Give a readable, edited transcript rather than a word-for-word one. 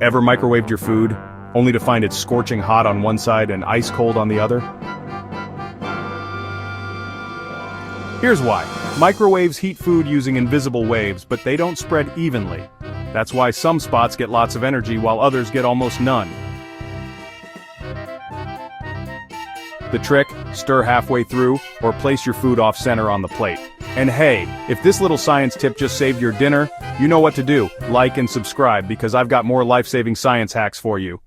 Ever microwaved your food, only to find it scorching hot on one side and ice cold on the other? Here's why. Microwaves heat food using invisible waves, but they don't spread evenly. That's why some spots get lots of energy while others get almost none. The trick? Stir halfway through, or place your food off-center on the plate. And hey, if this little science tip just saved your dinner, you know what to do. Like and subscribe because I've got more life-saving science hacks for you.